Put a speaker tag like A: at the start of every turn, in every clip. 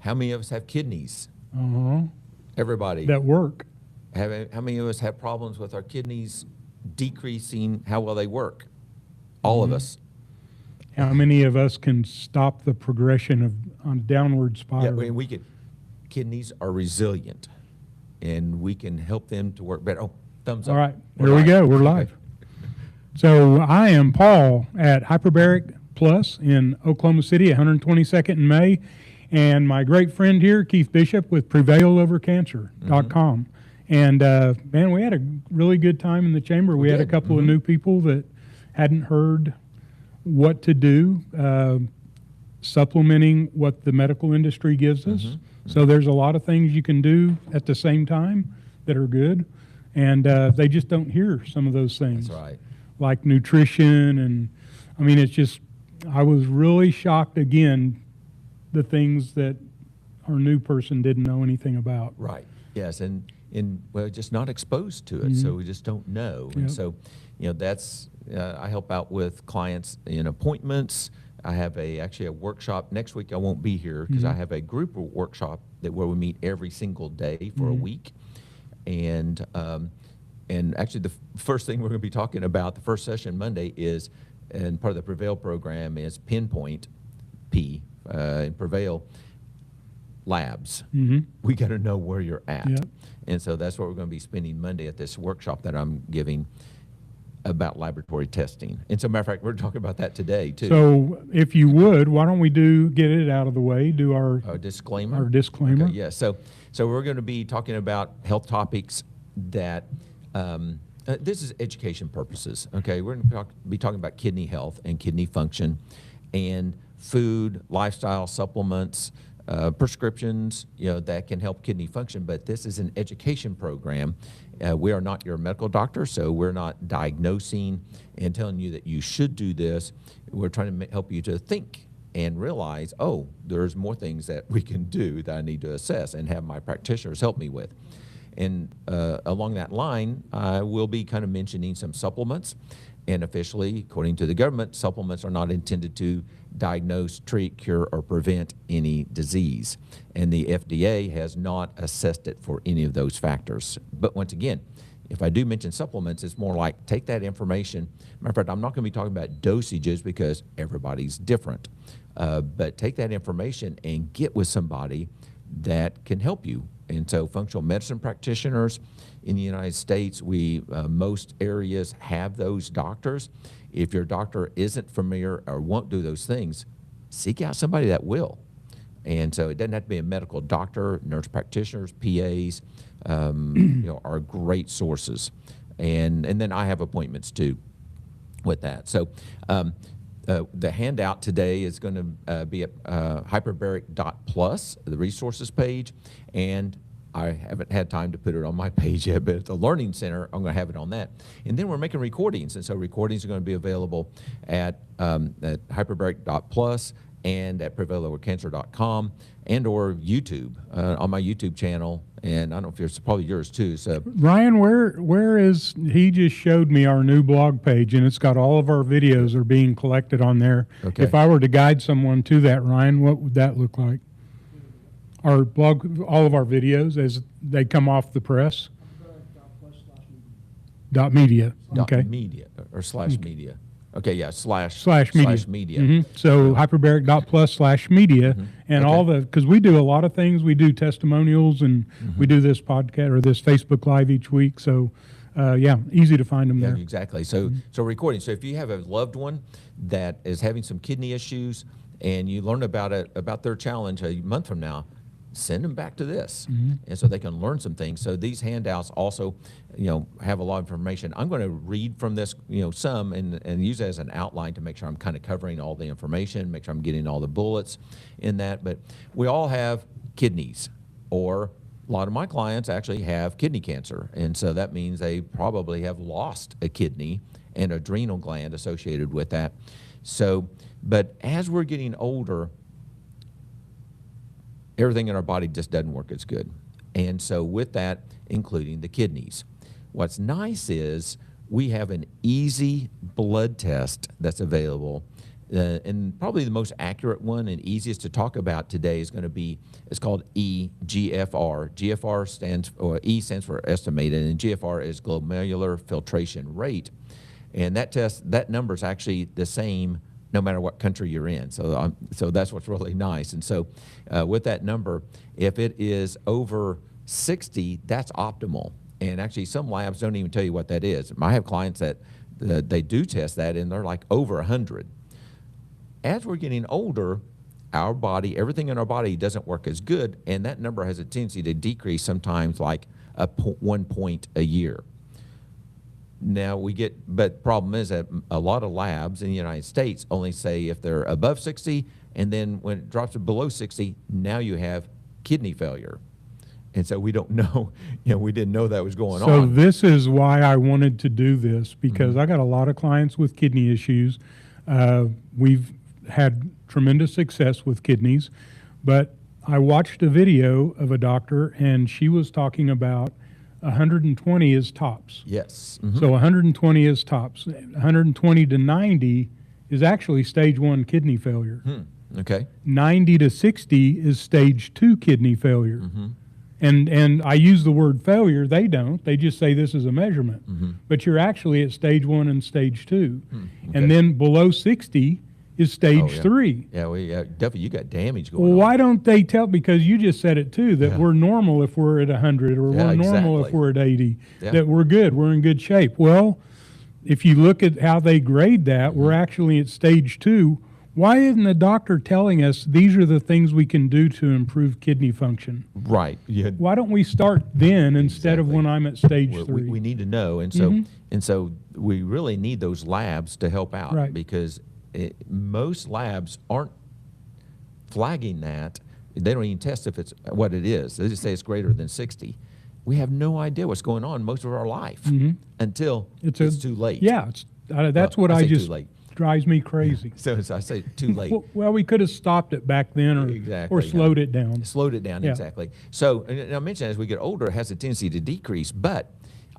A: How many of us have kidneys?
B: Uh-huh.
A: Everybody.
B: That work.
A: How many of us have problems with our kidneys decreasing how well they work? All of us.
B: How many of us can stop the progression of on downward spiral?
A: Yeah, we can. Kidneys are resilient, and we can help them to work better. Oh, thumbs up.
B: All right, here we go. We're live. So I am Paul at Hyperbaric Plus in Oklahoma City, 122nd and May, and my great friend here, Keith Bishop with PrevailOverCancer.com. And man, we had a really good time in the chamber. We had a couple of new people that hadn't heard what to do, supplementing what the medical industry gives us. So there's a lot of things you can do at the same time that are good, and they just don't hear some of those things.
A: That's right.
B: Like nutrition, and I mean, it's just, I was really shocked again, the things that our new person didn't know anything about.
A: Right, yes, and we're just not exposed to it, so we just don't know. And so, you know, that's, I help out with clients in appointments. I have actually a workshop. Next week I won't be here because I have a group workshop where we meet every single day for a week. And actually the first thing we're going to be talking about, the first session Monday is, and part of the Prevail program is Pinpoint, in Prevail labs. We got to know where you're at. And so that's what we're going to be spending Monday at this workshop that I'm giving about laboratory testing. And so, matter of fact, we're talking about that today too.
B: So if you would, why don't we get it out of the way, do our
A: disclaimer?
B: Our disclaimer.
A: Okay, yeah, so we're going to be talking about health topics that, this is education purposes, okay? We're going to be talking about kidney health and kidney function and food, lifestyle, supplements, prescriptions, you know, that can help kidney function, but this is an education program. We are not your medical doctor, so we're not diagnosing and telling you that you should do this. We're trying to help you to think and realize, oh, there's more things that we can do that I need to assess and have my practitioners help me with. And along that line, I will be kind of mentioning some supplements. And officially, according to the government, supplements are not intended to diagnose, treat, cure, or prevent any disease. And the FDA has not assessed it for any of those factors. But once again, if I do mention supplements, it's more like take that information. Matter of fact, I'm not going to be talking about dosages because everybody's different. But take that information and get with somebody that can help you. And so functional medicine practitioners in the United States, most areas have those doctors. If your doctor isn't familiar or won't do those things, seek out somebody that will. And so it doesn't have to be a medical doctor. Nurse practitioners, PAs, you know, are great sources. And then I have appointments too with that. So the handout today is going to be at hyperbaric.plus, the resources page, and I haven't had time to put it on my page yet, but at the Learning Center, I'm going to have it on that. And then we're making recordings, and so recordings are going to be available at hyperbaric.plus and at PrevailOverCancer.com and or YouTube, on my YouTube channel, and I don't know if it's probably yours too. So
B: Ryan, where is, he just showed me our new blog page, and it's got all of our videos are being collected on there.
A: Okay.
B: If I were to guide someone to that, Ryan, what would that look like? Our blog, all of our videos as they come off the press? .media. Okay.
A: .media or /media. Okay, yeah, slash
B: media. So hyperbaric.plus/media, and all the, because we do a lot of things. We do testimonials, and we do this podcast or this Facebook Live each week. So yeah, easy to find them there.
A: Exactly. So recording. So if you have a loved one that is having some kidney issues and you learn about their challenge a month from now, send them back to this, and so they can learn some things. So these handouts also, you know, have a lot of information. I'm going to read from this, you know, some and use it as an outline to make sure I'm kind of covering all the information, make sure I'm getting all the bullets in that. But we all have kidneys, or a lot of my clients actually have kidney cancer, and so that means they probably have lost a kidney and adrenal gland associated with that. So, but as we're getting older, everything in our body just doesn't work as good. And so with that, including the kidneys. What's nice is we have an easy blood test that's available And probably the most accurate one and easiest to talk about today is going to be, it's called eGFR. GFR stands, or E stands for estimated, and GFR is glomerular filtration rate. And that number is actually the same no matter what country you're in. So that's what's really nice. And so with that number, if it is over 60, that's optimal. And actually some labs don't even tell you what that is. I have clients that they do test that and they're like over 100. As we're getting older, our body, everything in our body doesn't work as good, and that number has a tendency to decrease sometimes like 1 point a year. Now but problem is that a lot of labs in the United States only say if they're above 60, and then when it drops to below 60, now you have kidney failure. And so we don't know, we didn't know that was going on.
B: So this is why I wanted to do this, because I got a lot of clients with kidney issues. We've had tremendous success with kidneys, but I watched a video of a doctor and she was talking about 120 is tops.
A: Yes.
B: So 120 is tops. 120 to 90 is actually stage 1 kidney failure.
A: Okay.
B: 90 to 60 is stage 2 kidney failure. And I use the word failure, they don't. They just say this is a measurement. But you're actually at stage 1 and stage 2.
A: Okay.
B: And then below 60 is stage 3.
A: Yeah, definitely you got damage going
B: Well,
A: on.
B: why don't they tell, because you just said it too, that we're normal if we're at 100, or we're normal if we're at 80, that we're good, we're in good shape. Well, if you look at how they grade that, we're actually at stage 2. Why isn't the doctor telling us these are the things we can do to improve kidney function?
A: Right. Yeah.
B: Why don't we start then instead of when I'm at stage 3?
A: We need to know, and so we really need those labs to help out,
B: Right.
A: because most labs aren't flagging that. They don't even test if it's what it is. They just say it's greater than 60. We have no idea what's going on most of our life until it's too late.
B: Yeah, that's what I
A: say
B: just
A: too late.
B: drives me crazy.
A: So I say too late.
B: Well, we could have stopped it back then, or slowed it down.
A: Slowed it down, exactly. So, and I mentioned as we get older, it has a tendency to decrease. But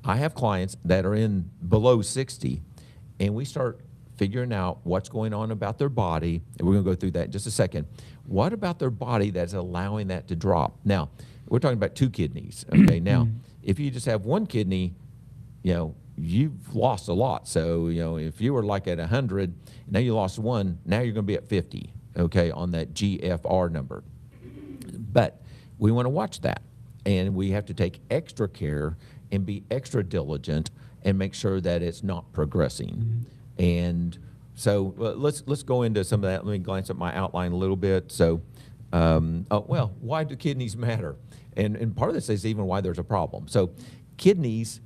A: I have clients that are in below 60, and we start figuring out what's going on about their body, and we're going to go through that in just a second. What about their body that's allowing that to drop? Now, we're talking about 2 kidneys, okay? Now, if you just have 1 kidney, you've lost a lot. So, if you were like at 100, now you lost 1, now you're going to be at 50, okay, on that GFR number. But we want to watch that, and we have to take extra care and be extra diligent and make sure that it's not progressing. And so let's go into some of that. Let me glance at my outline a little bit. So, why do kidneys matter? And part of this is even why there's a problem. So kidneys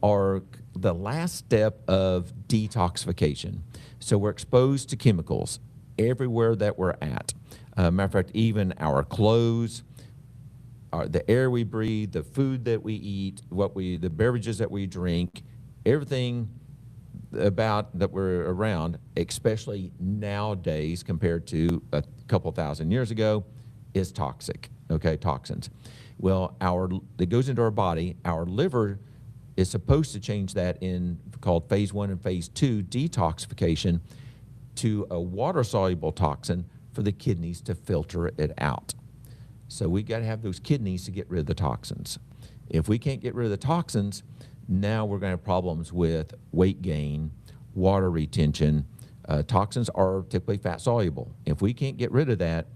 A: are the last step of detoxification. So we're exposed to chemicals everywhere that we're at. Matter of fact, even our clothes, the air we breathe, the food that we eat, the beverages that we drink, everything about that we're around, especially nowadays compared to a couple thousand years ago, is toxic, okay, toxins. Well, it goes into our body. Our liver is supposed to change that in called phase 1 and phase 2 detoxification to a water-soluble toxin for the kidneys to filter it out. So we got to have those kidneys to get rid of the toxins. If we can't get rid of the toxins, now we're going to have problems with weight gain, water retention. Toxins are typically fat soluble. If we can't get rid of that,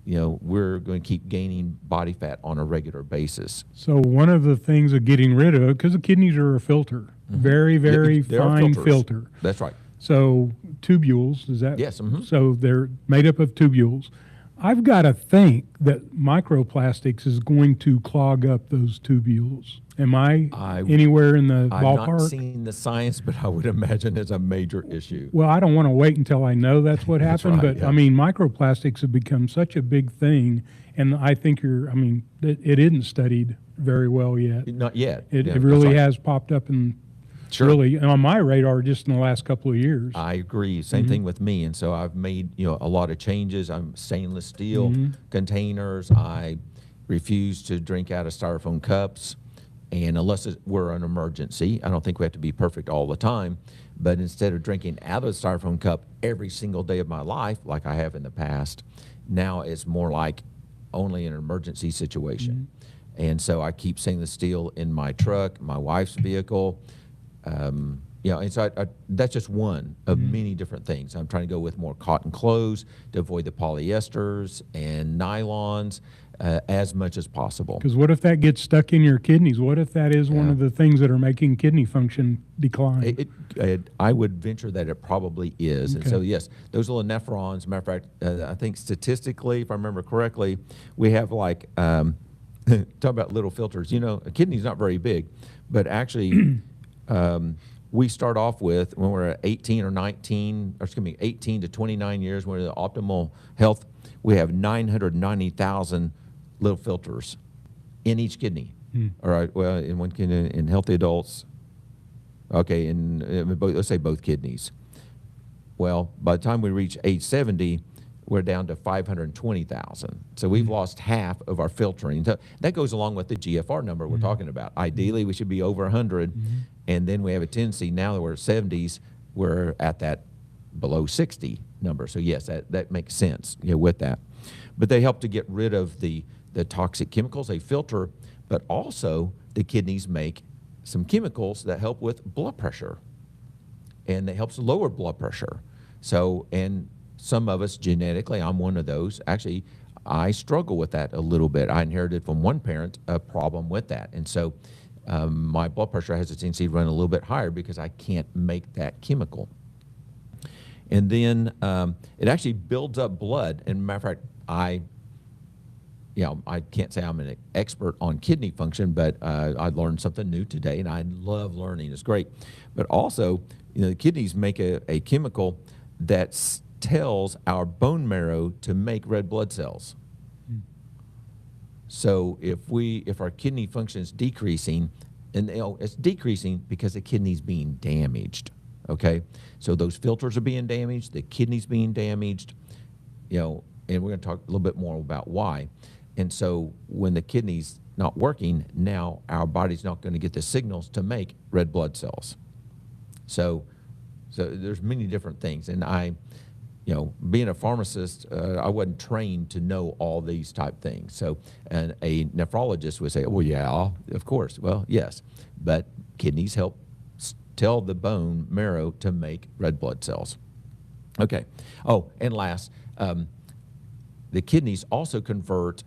A: we're going to keep gaining body fat on a regular basis.
B: So one of the things of getting rid of it, because the kidneys are a filter, very, very fine filter.
A: That's right.
B: So tubules, is that?
A: Yes.
B: So they're made up of tubules. I've got to think that microplastics is going to clog up those tubules. Am I anywhere in the ballpark?
A: I've not seen the science, but I would imagine it's a major issue.
B: Well, I don't want to wait until I know that's what happened,
A: right,
B: but
A: yeah.
B: I mean, microplastics have become such a big thing, and I think it isn't studied very well yet.
A: Not yet.
B: It
A: Yeah,
B: really
A: that's right.
B: has popped up and
A: Sure.
B: really on my radar just in the last couple of years.
A: I agree. Same thing with me. And so I've made a lot of changes. I'm stainless steel containers. I refuse to drink out of styrofoam cups. And unless we're an emergency, I don't think we have to be perfect all the time. But instead of drinking out of the styrofoam cup every single day of my life, like I have in the past, now it's more like only an emergency situation. And so I keep stainless steel in my truck, my wife's vehicle. And so that's just one of many different things. I'm trying to go with more cotton clothes to avoid the polyesters and nylons as much as possible.
B: Because what if that gets stuck in your kidneys? What if that is one of the things that are making kidney function decline?
A: I would venture that it probably is. And so, yes, those little nephrons, matter of fact, I think statistically, if I remember correctly, we have like, talk about little filters. You know, a kidney's not very big, but actually, we start off with, when we're at 18 or 19, or excuse me, 18 to 29 years, when we're in optimal health, we have 990,000 little filters in each kidney. All right, well, in one kidney, in healthy adults, okay, let's say both kidneys. Well, by the time we reach age 70, we're down to 520,000. So we've lost half of our filtering. So that goes along with the GFR number we're talking about. Ideally, we should be over 100, and then we have a tendency, now that we're 70s, we're at that below 60 number. So yes, that makes sense, with that. But they help to get rid of the toxic chemicals they filter, but also the kidneys make some chemicals that help with blood pressure, and it helps lower blood pressure. So, and some of us genetically, I'm one of those. Actually, I struggle with that a little bit. I inherited from one parent a problem with that. And so my blood pressure has a tendency to run a little bit higher because I can't make that chemical. And then it actually builds up blood. And matter of fact, I can't say I'm an expert on kidney function, but I learned something new today, and I love learning. It's great. But also, the kidneys make a chemical that tells our bone marrow to make red blood cells. So if our kidney function is decreasing, and it's decreasing because the kidney's being damaged, okay? So those filters are being damaged, the kidney's being damaged, and we're going to talk a little bit more about why. And so when the kidney's not working, now our body's not going to get the signals to make red blood cells. So there's many different things, and being a pharmacist, I wasn't trained to know all these type things. So, and a nephrologist would say, well, yeah, of course. Well, yes, but kidneys help tell the bone marrow to make red blood cells. Okay. Oh, and last, the kidneys also convert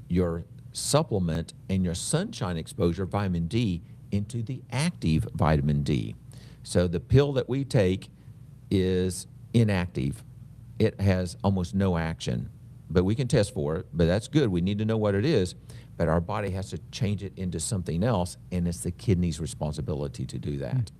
A: your supplement and your sunshine exposure vitamin D into the active vitamin D. So the pill that we take is inactive. It has almost no action, but we can test for it, but that's good. We need to know what it is, but our body has to change it into something else, and it's the kidney's responsibility to do that.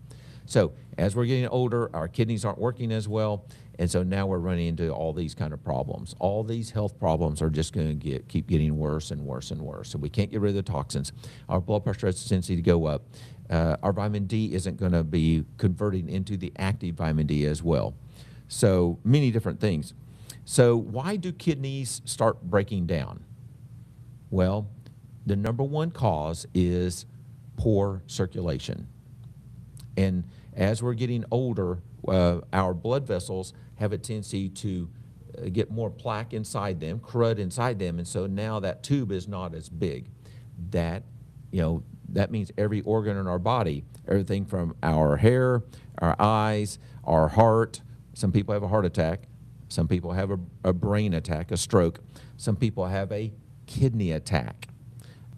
A: So as we're getting older, our kidneys aren't working as well, and so now we're running into all these kind of problems. All these health problems are just going to keep getting worse and worse and worse. So we can't get rid of the toxins. Our blood pressure has a tendency to go up. Our vitamin D isn't going to be converting into the active vitamin D as well. So many different things. So why do kidneys start breaking down? Well, the number one cause is poor circulation. And as we're getting older, our blood vessels have a tendency to get more plaque inside them, crud inside them, and so now that tube is not as big. That means every organ in our body, everything from our hair, our eyes, our heart. Some people have a heart attack. Some people have a brain attack, a stroke. Some people have a kidney attack.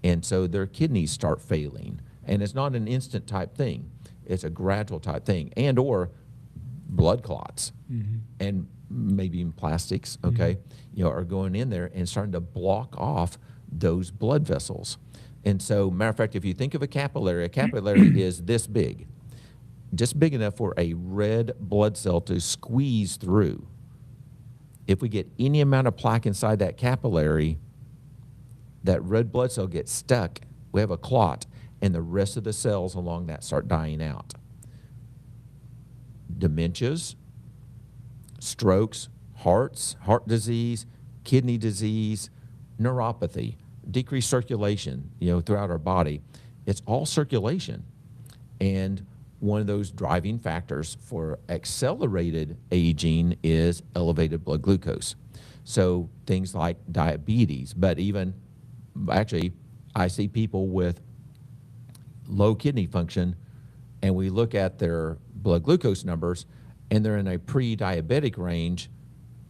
A: And so their kidneys start failing. And it's not an instant type thing. It's a gradual type thing. And or blood clots. And maybe even plastics, okay, are going in there and starting to block off those blood vessels. And so, matter of fact, if you think of a capillary is this big. Just big enough for a red blood cell to squeeze through. If we get any amount of plaque inside that capillary, that red blood cell gets stuck, we have a clot, and the rest of the cells along that start dying out. Dementias, strokes, heart disease, kidney disease, neuropathy, decreased circulation, throughout our body. It's all circulation. And one of those driving factors for accelerated aging is elevated blood glucose. So things like diabetes, but even actually I see people with low kidney function and we look at their blood glucose numbers and they're in a pre-diabetic range,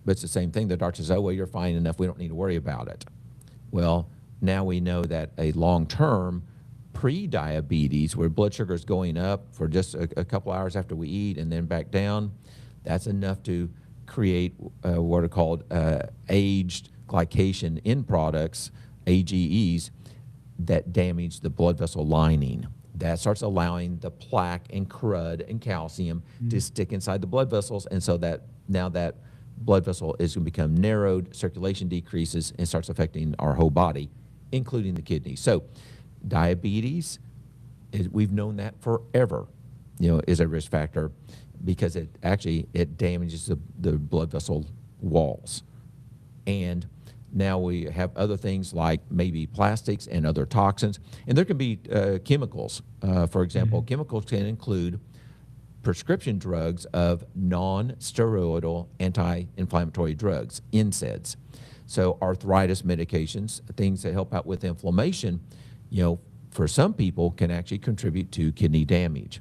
A: but it's the same thing. The doctor says, oh, well, you're fine enough. We don't need to worry about it. Well, now we know that a long-term pre-diabetes, where blood sugar is going up for just a couple hours after we eat and then back down, that's enough to create what are called aged glycation end products, AGEs, that damage the blood vessel lining. That starts allowing the plaque and crud and calcium to stick inside the blood vessels, and so that now that blood vessel is going to become narrowed, circulation decreases, and starts affecting our whole body, including the kidneys. So diabetes, we've known that forever, is a risk factor because it damages the blood vessel walls. And now we have other things like maybe plastics and other toxins. And there can be chemicals. For example, chemicals can include prescription drugs of non-steroidal anti-inflammatory drugs, NSAIDs. So arthritis medications, things that help out with inflammation, for some people can actually contribute to kidney damage,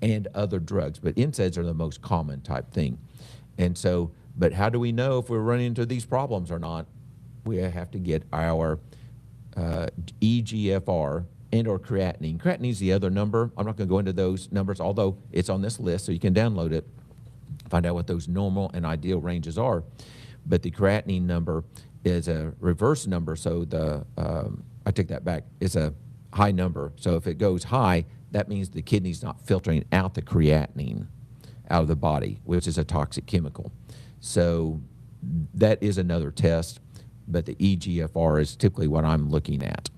A: and other drugs. But NSAIDs are the most common type thing. And so, but how do we know if we're running into these problems or not? We have to get our eGFR and or creatinine. Creatinine is the other number. I'm not going to go into those numbers, although it's on this list, so you can download it, find out what those normal and ideal ranges are. But the creatinine number is a reverse number, so I take that back. It's a high number. So if it goes high, that means the kidney's not filtering out the creatinine out of the body, which is a toxic chemical. So that is another test. But the eGFR is typically what I'm looking at,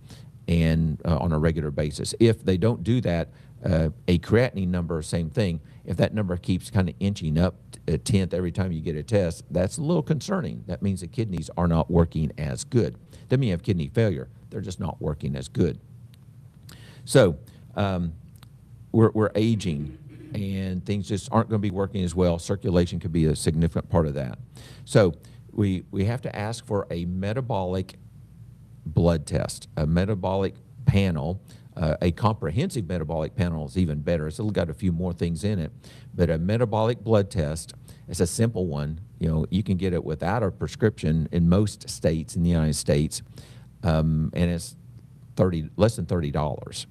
A: and on a regular basis. If they don't do that, a creatinine number, same thing. If that number keeps kind of inching up a tenth every time you get a test, that's a little concerning. That means the kidneys are not working as good. Doesn't mean you have kidney failure. They're just not working as good. So we're aging, and things just aren't going to be working as well. Circulation could be a significant part of that. So we have to ask for a metabolic blood test, a metabolic panel. A comprehensive metabolic panel is even better. It's got a few more things in it, but a metabolic blood test is a simple one. You can get it without a prescription in most states in the United States, and it's less than $30,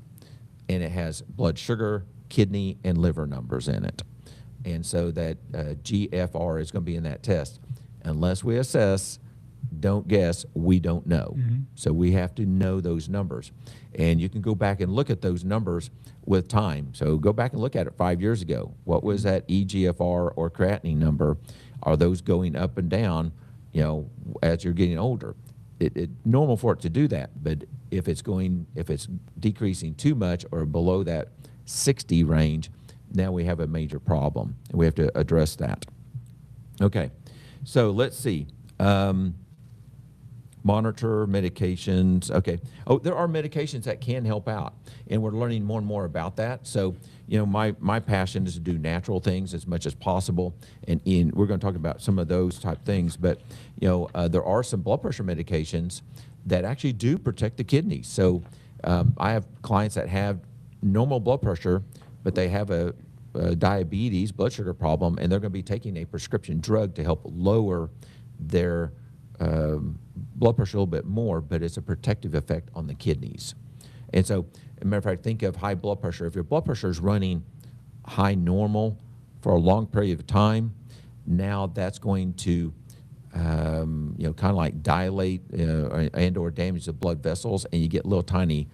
A: and it has blood sugar, kidney, and liver numbers in it, and so that GFR is going to be in that test. Unless we assess, don't guess, we don't know. So we have to know those numbers. And you can go back and look at those numbers with time. So go back and look at it 5 years ago. What was that eGFR or creatinine number? Are those going up and down, as you're getting older? It's normal for it to do that, but if it's decreasing too much or below that 60 range, now we have a major problem, and we have to address that. Okay. So let's see. Monitor medications. Okay. Oh, there are medications that can help out, and we're learning more and more about that. So, my passion is to do natural things as much as possible, and we're going to talk about some of those type things. But, there are some blood pressure medications that actually do protect the kidneys. So, I have clients that have normal blood pressure, but they have a diabetes, blood sugar problem, and they're going to be taking a prescription drug to help lower their blood pressure a little bit more, but it's a protective effect on the kidneys. And so, as a matter of fact, think of high blood pressure. If your blood pressure is running high normal for a long period of time, now that's going to kind of like dilate and or damage the blood vessels, and you get little tiny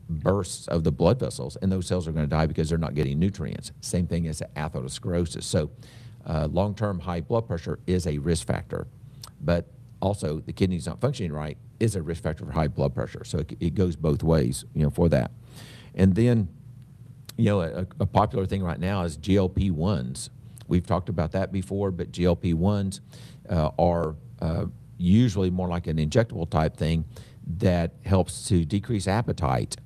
A: bursts of the blood vessels, and those cells are going to die because they're not getting nutrients. Same thing as atherosclerosis. So long-term high blood pressure is a risk factor, but also the kidneys not functioning right is a risk factor for high blood pressure. So it goes both ways, for that. And then, a popular thing right now is GLP-1s. We've talked about that before, but GLP-1s are usually more like an injectable type thing that helps to decrease appetite,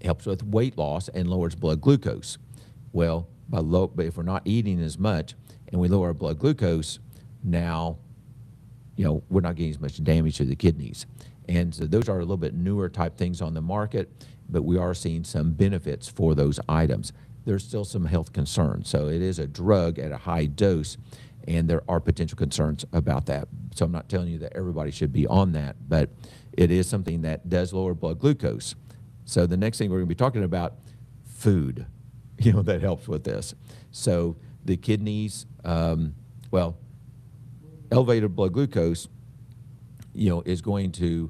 A: helps with weight loss, and lowers blood glucose. Well, but if we're not eating as much and we lower our blood glucose, now, we're not getting as much damage to the kidneys. And so those are a little bit newer type things on the market, but we are seeing some benefits for those items. There's still some health concerns. So it is a drug at a high dose, and there are potential concerns about that. So I'm not telling you that everybody should be on that, but it is something that does lower blood glucose. So the next thing we're going to be talking about, food, that helps with this. So the kidneys, elevated blood glucose, is going to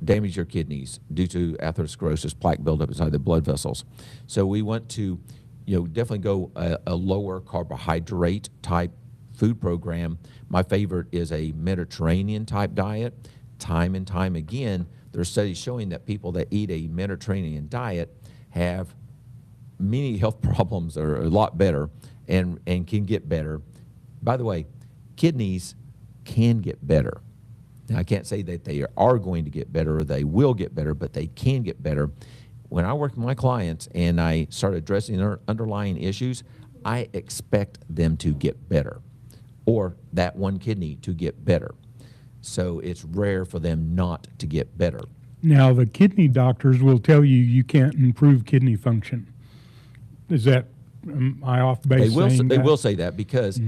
A: damage your kidneys due to atherosclerosis, plaque buildup inside the blood vessels. So we want to, definitely go a lower carbohydrate type food program. My favorite is a Mediterranean type diet. Time and time again, there are studies showing that people that eat a Mediterranean diet have many health problems, are a lot better and can get better. By the way, kidneys can get better. Now, I can't say that they are going to get better or they will get better, but they can get better. When I work with my clients and I start addressing their underlying issues, I expect them to get better, or that one kidney to get better. So it's rare for them not to get better.
B: Now, the kidney doctors will tell you you can't improve kidney function. Is that, am I off base saying
A: They
B: that?
A: will say that because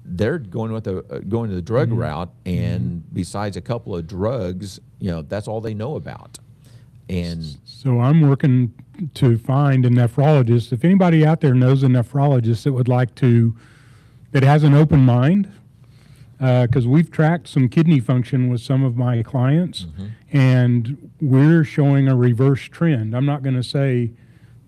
A: they're going with going to the drug route, and besides a couple of drugs, that's all they know about. And
B: So I'm working to find a nephrologist. If anybody out there knows a nephrologist that has an open mind, because we've tracked some kidney function with some of my clients, and we're showing a reverse trend. I'm not going to say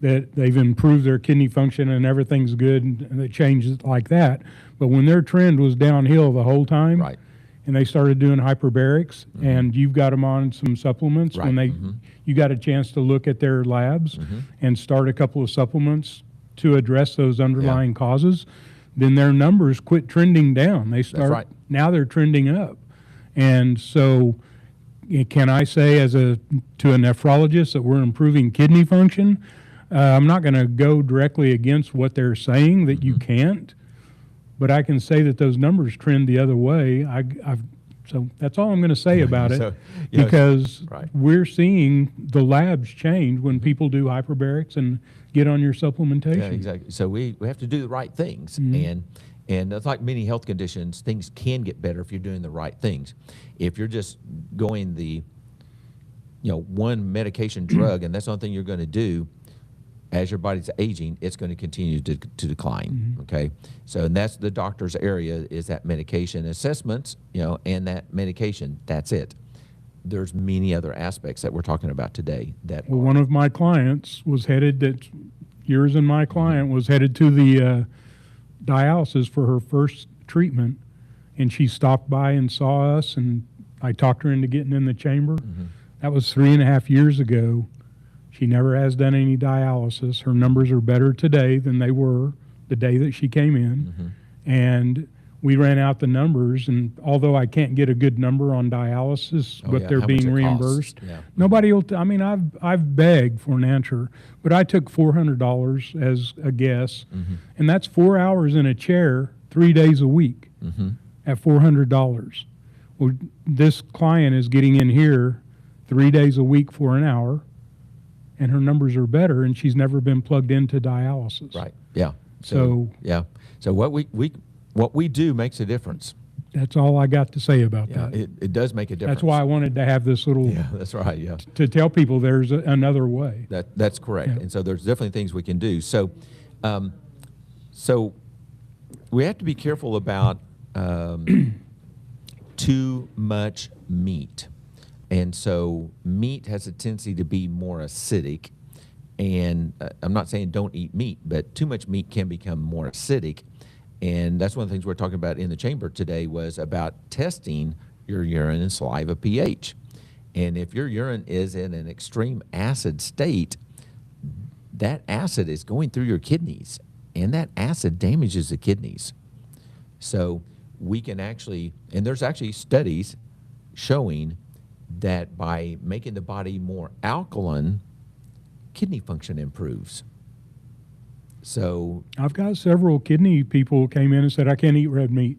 B: that they've improved their kidney function and everything's good and it changes like that, but when their trend was downhill the whole time,
A: right.
B: and they started doing hyperbarics, and you've got them on some supplements,
A: Right.
B: when you got a chance to look at their labs and start a couple of supplements to address those underlying causes, then their numbers quit trending down. They start,
A: right.
B: now they're trending up. And so can I say to a nephrologist that we're improving kidney function? I'm not going to go directly against what they're saying that you can't, but I can say that those numbers trend the other way. So that's all I'm going to say about it, because we're seeing the labs change when people do hyperbarics and get on your supplementation.
A: Yeah, exactly. So we have to do the right things, and it's like many health conditions, things can get better if you're doing the right things. If you're just going the one medication drug and that's the only thing you're going to do, as your body's aging, it's going to continue to decline, okay? So and that's the doctor's area, is that medication assessments, and that medication, that's it. There's many other aspects that we're talking about today.
B: Well, one of my clients was headed, yours and my client was headed to the dialysis for her first treatment, and she stopped by and saw us, and I talked her into getting in the chamber. That was 3.5 years ago. She never has done any dialysis. Her numbers are better today than they were the day that she came in. And we ran out the numbers, and although I can't get a good number on dialysis, but they're being reimbursed, nobody will, I've begged for an answer, but I took $400 as a guess, and that's 4 hours in a chair, 3 days a week at $400. Well, this client is getting in here 3 days a week for an hour, and her numbers are better, and she's never been plugged into dialysis.
A: Right. Yeah.
B: So
A: what we do makes a difference.
B: That's all I got to say about that.
A: It does make a difference.
B: That's why I wanted to have this little.
A: Yeah, that's right. Yeah.
B: To tell people there's another way.
A: That's correct.
B: Yeah.
A: And so there's definitely things we can do. So, so we have to be careful about too much meat. And so meat has a tendency to be more acidic, and I'm not saying don't eat meat, but too much meat can become more acidic, and that's one of the things we're talking about in the chamber today was about testing your urine and saliva pH. And if your urine is in an extreme acid state, that acid is going through your kidneys, and that acid damages the kidneys. So we can actually, and there's actually studies showing that by making the body more alkaline, kidney function improves. So,
B: I've got several kidney people who came in and said, I can't eat red meat.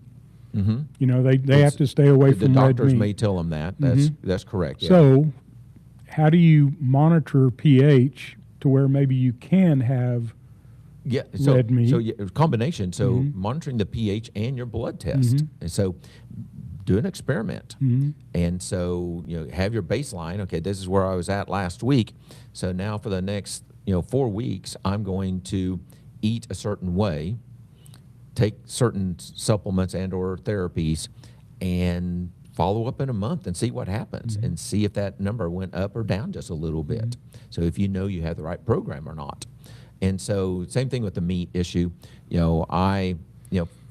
A: mhm.
B: You know, they have to stay away
A: The
B: from red
A: doctors
B: meat.
A: may tell them that. That's correct. Yeah.
B: So, how do you monitor pH to where maybe you can have
A: Yeah, so,
B: red meat?
A: so yeah, combination. So monitoring the pH and your blood test, and so do an experiment. And so have your baseline. Okay, this is where I was at last week. So now for the next 4 weeks, I'm going to eat a certain way, take certain supplements and/or therapies, and follow up in a month and see what happens, and see if that number went up or down just a little bit. So if you have the right program or not. And so same thing with the meat issue.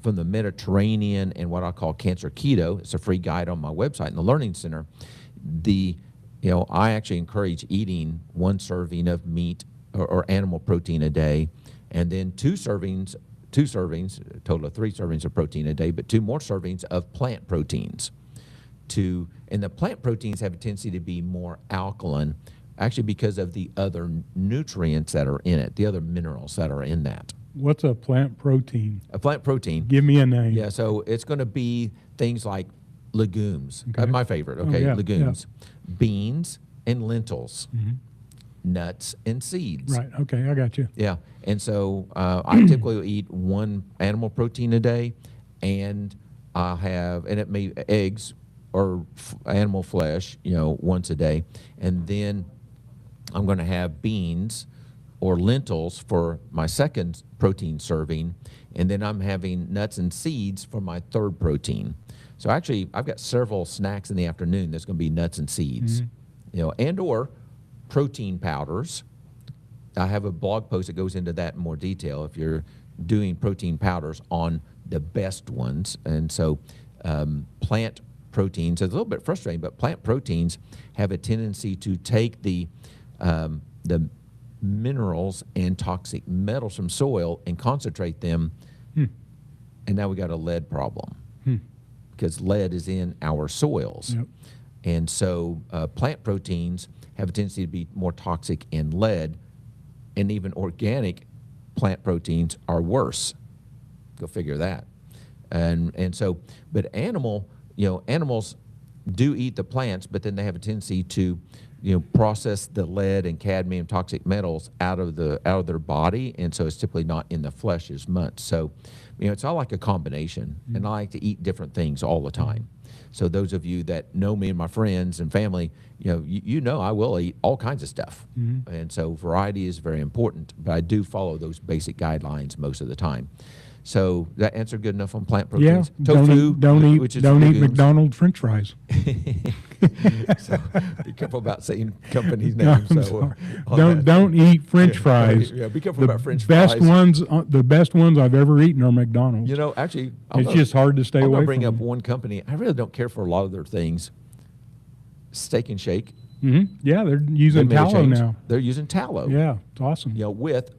A: From the Mediterranean and what I call cancer keto, it's a free guide on my website in the Learning Center. I actually encourage eating 1 serving of meat or animal protein a day, and then two servings, a total of 3 servings of protein a day, but 2 more servings of plant proteins. And the plant proteins have a tendency to be more alkaline, actually because of the other nutrients that are in it, the other minerals that are in that.
B: What's a plant protein?
A: A plant protein.
B: Give me a name.
A: Yeah, so it's going to be things like legumes.
B: Okay.
A: That's my favorite, okay,
B: yeah,
A: legumes. Beans and lentils. Nuts and seeds.
B: Right, okay, I got you.
A: Yeah, and so I typically eat 1 animal protein a day, and it may eggs or animal flesh, once a day, and then I'm going to have beans or lentils for my second protein serving, and then I'm having nuts and seeds for my 3rd protein. So actually, I've got several snacks in the afternoon that's going to be nuts and seeds, and/or protein powders. I have a blog post that goes into that in more detail if you're doing protein powders on the best ones. And so plant proteins, it's a little bit frustrating, but plant proteins have a tendency to take the minerals and toxic metals from soil and concentrate them, and now we got a lead problem because lead is in our soils.
B: Yep.
A: And so plant proteins have a tendency to be more toxic in lead, and even organic plant proteins are worse. Go figure that. And so, but animals do eat the plants, but then they have a tendency to process the lead and cadmium toxic metals out of their body, and so it's typically not in the flesh as much. So it's all like a combination, and I like to eat different things all the time. So those of you that know me and my friends and family, I will eat all kinds of stuff. And so variety is very important, but I do follow those basic guidelines most of the time. So that answer good enough on plant proteins?
B: Yeah,
A: Tofu,
B: don't eat
A: legumes.
B: McDonald's French fries.
A: So be careful about saying companies'
B: No,
A: names.
B: I'm
A: So
B: sorry. Don't eat French fries.
A: Yeah, be careful
B: The
A: about French
B: best
A: fries.
B: the best ones I've ever eaten are McDonald's.
A: Actually,
B: It's just hard to stay
A: I'm
B: away
A: gonna
B: from.
A: bring up
B: them.
A: one company. I really don't care for a lot of their things. Steak and Shake.
B: Yeah, they're
A: They
B: using
A: made a
B: tallow
A: change.
B: now.
A: They're using tallow.
B: Yeah, it's awesome.
A: With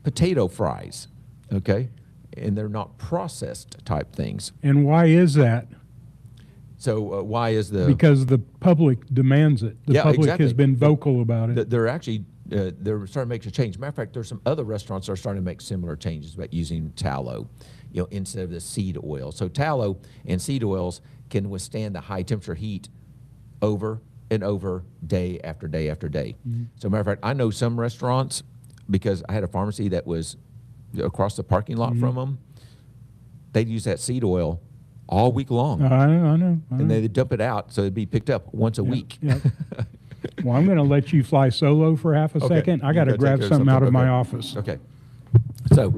A: potato fries. Okay, and they're not processed type things.
B: And why is that?
A: So why is the
B: Because the public demands it. The
A: Yeah,
B: public
A: exactly.
B: has been vocal about it.
A: they're actually they're starting to make a change. Matter of fact, there's some other restaurants that are starting to make similar changes about using tallow, instead of the seed oil. So tallow and seed oils can withstand the high temperature heat over and over, day after day after day. So matter of fact, I know some restaurants, because I had a pharmacy that was across the parking lot from them. They'd use that seed oil all week long,
B: I know.
A: and they'd dump it out so it'd be picked up once a week.
B: Yeah. Well, I'm going to let you fly solo for half a second. I
A: You
B: got to
A: gotta
B: grab
A: take care of
B: something out of
A: something.
B: my
A: Okay.
B: office.
A: Okay. So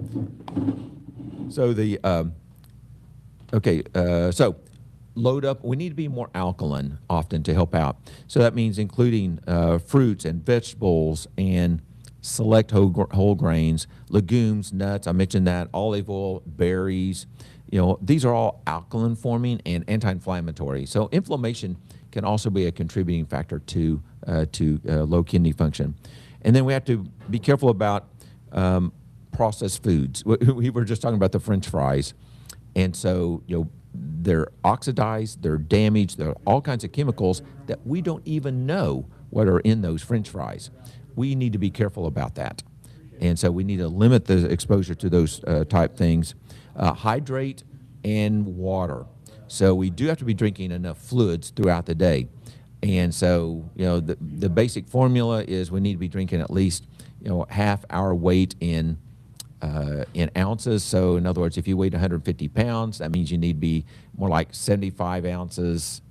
A: load up. We need to be more alkaline often to help out. So that means including fruits and vegetables and select whole grains, legumes, nuts. I mentioned that, olive oil, berries. These are all alkaline forming and anti-inflammatory. So inflammation can also be a contributing factor to low kidney function. And then we have to be careful about processed foods. We were just talking about the French fries, and so they're oxidized, they're damaged, there are all kinds of chemicals that we don't even know what are in those French fries. We need to be careful about that. And so we need to limit the exposure to those type things. Hydrate and water. So we do have to be drinking enough fluids throughout the day. And so, the basic formula is we need to be drinking at least, half our weight in ounces. So in other words, if you weigh 150 pounds, that means you need to be more like 75 ounces,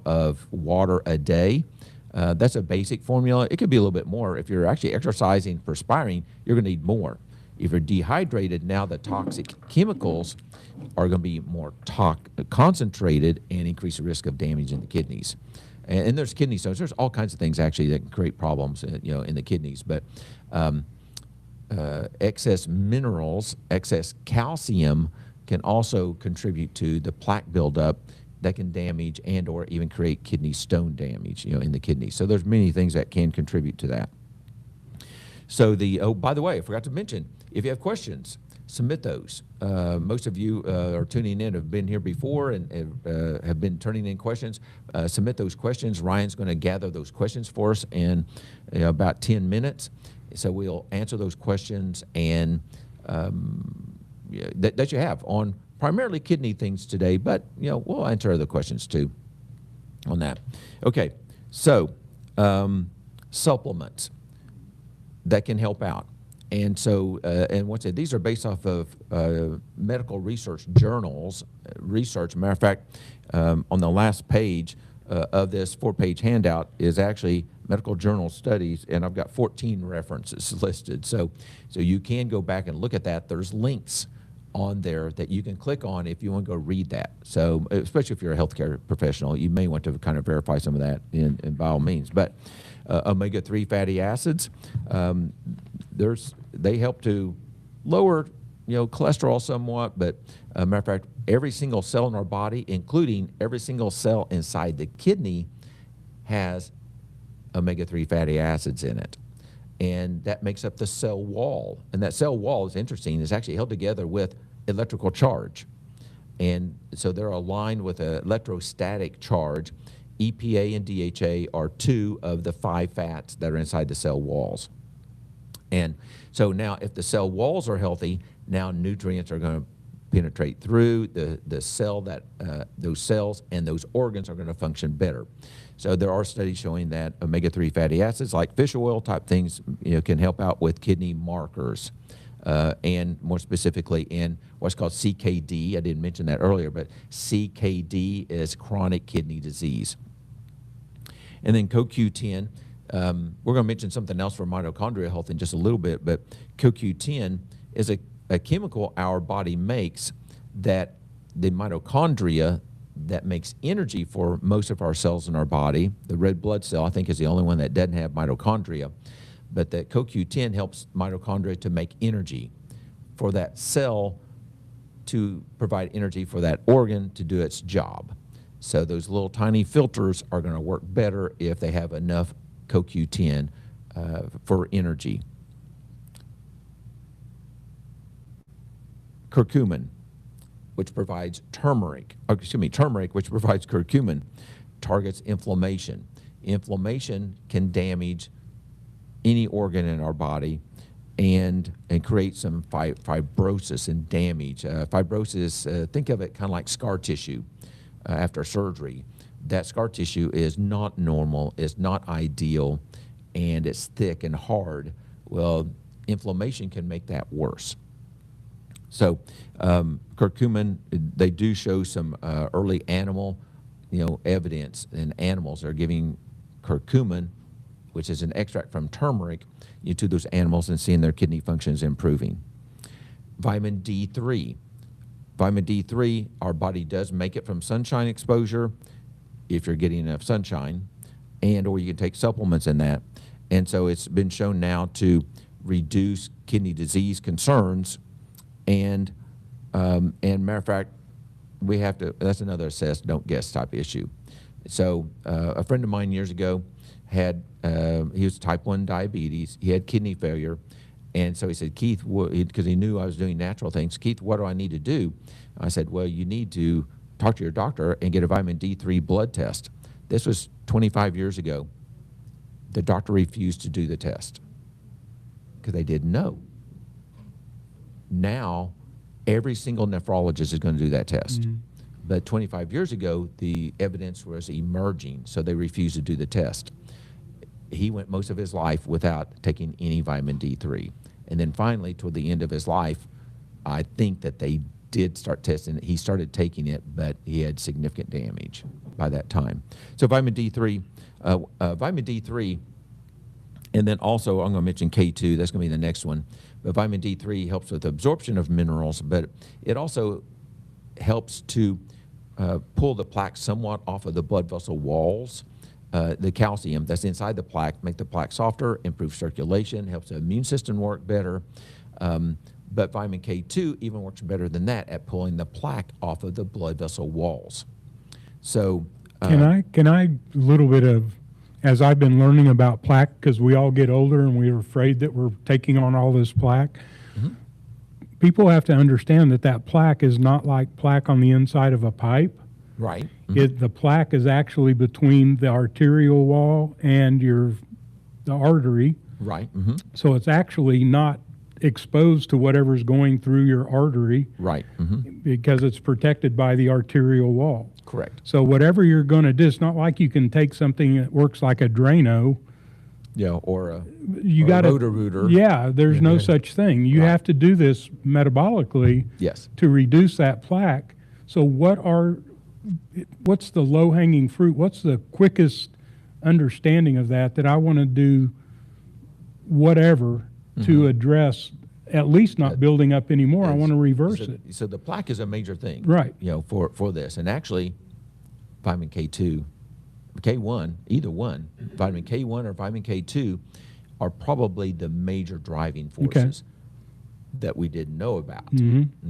A: of water a day. That's a basic formula. It could be a little bit more. If you're actually exercising, perspiring, you're going to need more. If you're dehydrated, now the toxic chemicals are going to be more concentrated and increase the risk of damage in the kidneys. And there's kidney stones. There's all kinds of things actually that can create problems, in the kidneys. But excess minerals, excess calcium can also contribute to the plaque buildup that can damage and or even create kidney stone damage, in the kidneys. So there's many things that can contribute to that. So by the way, I forgot to mention, if you have questions, submit those. Most of you are tuning in, have been here before and have been turning in questions. Submit those questions. Ryan's going to gather those questions for us in about 10 minutes. So we'll answer those questions and that you have on primarily kidney things today, but we'll answer other questions too on that. Okay, so supplements that can help out. And so, and once again, these are based off of medical research journals. Matter of fact, on the last page of this 4-page handout is actually medical journal studies, and I've got 14 references listed. So you can go back and look at that. There's links on there that you can click on if you want to go read that. So especially if you're a healthcare professional, you may want to kind of verify some of that in by all means. But omega-3 fatty acids, they help to lower cholesterol somewhat, but matter of fact, every single cell in our body, including every single cell inside the kidney, has omega-3 fatty acids in it. And that makes up the cell wall. And that cell wall is interesting, is actually held together with electrical charge. And so they're aligned with an electrostatic charge. EPA and DHA are 2 of the 5 fats that are inside the cell walls. And so now if the cell walls are healthy, now nutrients are going to penetrate through the cell, those cells and those organs are going to function better. So there are studies showing that omega-3 fatty acids, like fish oil type things, can help out with kidney markers, and more specifically in what's called CKD. I didn't mention that earlier, but CKD is chronic kidney disease. And then CoQ10, we're going to mention something else for mitochondrial health in just a little bit, but CoQ10 is a chemical our body makes that the mitochondria that makes energy for most of our cells in our body. The red blood cell, I think, is the only one that doesn't have mitochondria, but that CoQ10 helps mitochondria to make energy for that cell to provide energy for that organ to do its job. So those little tiny filters are going to work better if they have enough CoQ10 for energy. Curcumin, which provides turmeric, which provides curcumin, targets inflammation. Inflammation can damage any organ in our body and create some fibrosis and damage. Fibrosis, think of it kind of like scar tissue after surgery. That scar tissue is not normal, it's not ideal, and it's thick and hard. Well, inflammation can make that worse. So curcumin, they do show some early animal, evidence in animals that are giving curcumin, which is an extract from turmeric, to those animals and seeing their kidney functions improving. Vitamin D3. Vitamin D3, our body does make it from sunshine exposure if you're getting enough sunshine, or you can take supplements in that. And so it's been shown now to reduce kidney disease concerns. And matter of fact, that's another assess, don't guess type issue. So a friend of mine years ago he was type 1 diabetes, he had kidney failure, and so he said, Keith, because he knew I was doing natural things, Keith, what do I need to do? I said, well, you need to talk to your doctor and get a vitamin D3 blood test. This was 25 years ago. The doctor refused to do the test because they didn't know. Now, every single nephrologist is going to do that test. But 25 years ago, the evidence was emerging, so they refused to do the test. He went most of his life without taking any vitamin D3. And then finally, toward the end of his life, I think that they did start testing it. He started taking it, but he had significant damage by that time. So vitamin D3, and then also I'm going to mention K2. That's going to be the next one. But vitamin D3 helps with absorption of minerals, but it also helps to pull the plaque somewhat off of the blood vessel walls. The calcium that's inside the plaque, make the plaque softer, improve circulation, helps the immune system work better. But vitamin K2 even works better than that at pulling the plaque off of the blood vessel walls. So
B: can I a little bit of, as I've been learning about plaque, because we all get older and we're afraid that we're taking on all this plaque. People have to understand that that plaque is not like plaque on the inside of a pipe.
A: Right.
B: The plaque is actually between the arterial wall and the artery.
A: Right.
B: So it's actually not exposed to whatever's going through your artery.
A: Right.
B: Because it's protected by the arterial wall.
A: Correct.
B: So whatever you're going to do, it's not like you can take something that works like a Drano.
A: Yeah, or a
B: Roto-Rooter. Yeah, there's no such thing. You have to do this metabolically to reduce that plaque. So what's the low-hanging fruit? What's the quickest understanding of that I want to do whatever to address, at least not building up anymore? I want to reverse it.
A: So the plaque is a major thing,
B: right?
A: For this, and actually, vitamin K2, K1, either one, vitamin K1 or vitamin K2, are probably the major driving forces that we didn't know about.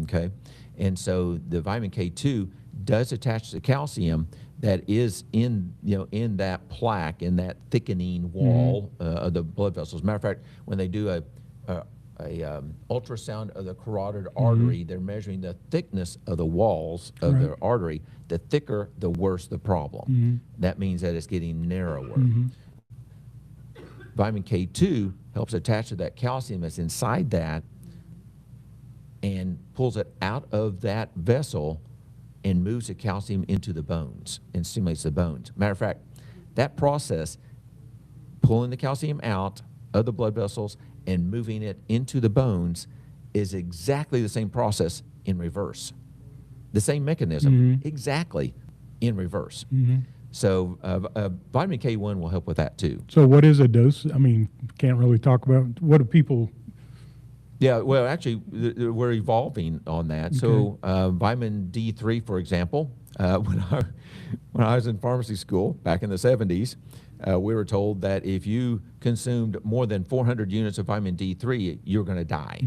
A: Okay, and so the vitamin K2 does attach to calcium that is in that plaque, in that thickening wall of the blood vessels. Matter of fact, when they do a ultrasound of the carotid artery, they're measuring the thickness of the walls of the artery. The thicker, the worse the problem. That means that it's getting narrower. Vitamin K2 helps attach to that calcium that's inside that and pulls it out of that vessel and moves the calcium into the bones and stimulates the bones. Matter of fact, that process, pulling the calcium out of the blood vessels and moving it into the bones, is exactly the same process in reverse. The same mechanism, exactly in reverse. So vitamin K1 will help with that too.
B: So what is a dose? I mean, can't really talk about, what do people...
A: Yeah, well, actually, we're evolving on that. So vitamin D3, for example, when I was in pharmacy school back in the 70s, we were told that if you consumed more than 400 units of vitamin D3, you're going to die,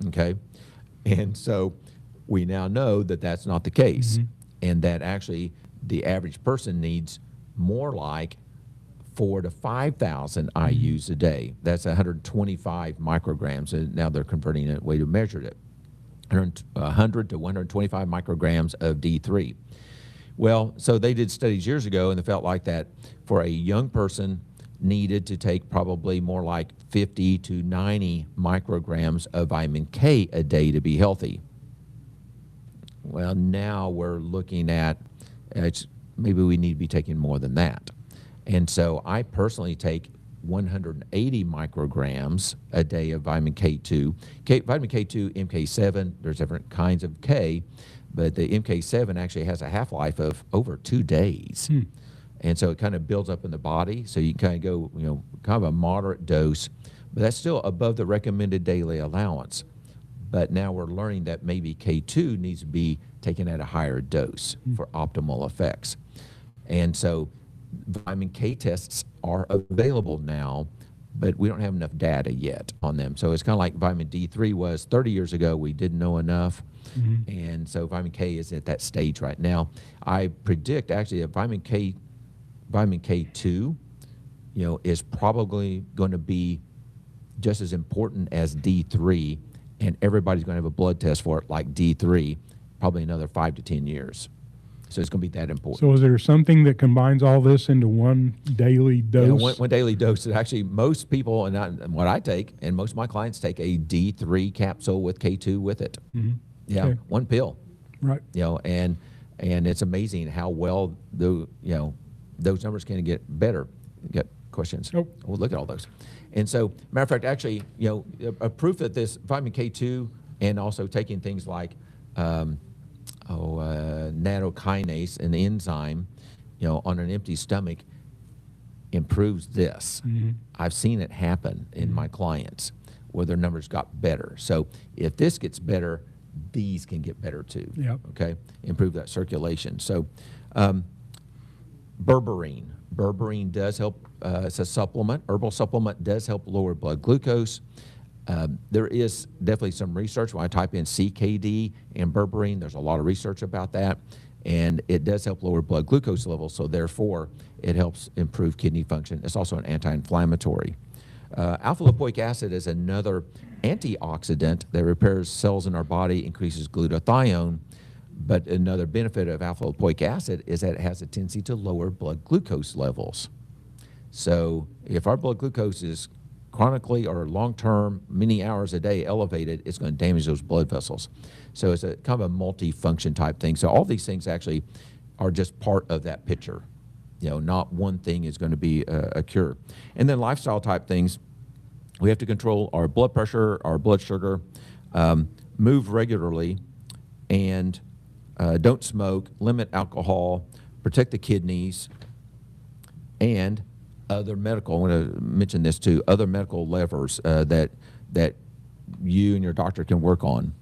A: okay? And so we now know that that's not the case, and that actually the average person needs more like 4,000 to 5,000 IUs a day. That's 125 micrograms, and now they're converting it way to measure it. 100 to 125 micrograms of D3. Well, so they did studies years ago, and they felt like that for a young person needed to take probably more like 50 to 90 micrograms of vitamin K a day to be healthy. Well, now we're looking at maybe we need to be taking more than that. And so I personally take 180 micrograms a day of vitamin K2. Vitamin K2, MK7, there's different kinds of K, but the MK7 actually has a half-life of over 2 days. And so it kind of builds up in the body, so you can kind of go, kind of a moderate dose, but that's still above the recommended daily allowance. But now we're learning that maybe K2 needs to be taken at a higher dose for optimal effects. And so vitamin K tests are available now, but we don't have enough data yet on them. So it's kind of like vitamin D3 was 30 years ago. We didn't know enough. And so vitamin K is at that stage right now. I predict actually that vitamin K2, is probably going to be just as important as D3, and everybody's going to have a blood test for it like D3, probably another 5 to 10 years. So it's going to be that important.
B: So is there something that combines all this into one daily dose?
A: Yeah, one daily dose. Actually, most people, and what I take, and most of my clients take a D3 capsule with K2 with it.
B: Mm-hmm.
A: Yeah,
B: Okay.
A: one pill.
B: Right.
A: And it's amazing how well those numbers can get better. You got questions?
B: Nope.
A: We'll look at all those. And so, matter of fact, actually, a proof that this vitamin K2 and also taking things like nattokinase, an enzyme, on an empty stomach improves this.
B: Mm-hmm.
A: I've seen it happen in my clients where their numbers got better. So if this gets better, these can get better too.
B: Yep.
A: Okay, improve that circulation. So berberine. Berberine does help. It's a supplement, herbal supplement, does help lower blood glucose. There is definitely some research. When I type in CKD and berberine, there's a lot of research about that. And it does help lower blood glucose levels, so therefore it helps improve kidney function. It's also an anti-inflammatory. Alpha-lipoic acid is another antioxidant that repairs cells in our body, increases glutathione. But another benefit of alpha-lipoic acid is that it has a tendency to lower blood glucose levels. So if our blood glucose is chronically or long-term, many hours a day elevated, it's going to damage those blood vessels. So it's a kind of a multi-function type thing. So all these things actually are just part of that picture. Not one thing is going to be a cure. And then lifestyle type things, we have to control our blood pressure, our blood sugar, move regularly, and don't smoke, limit alcohol, protect the kidneys, and other medical, I want to mention this too, other medical levers that you and your doctor can work on.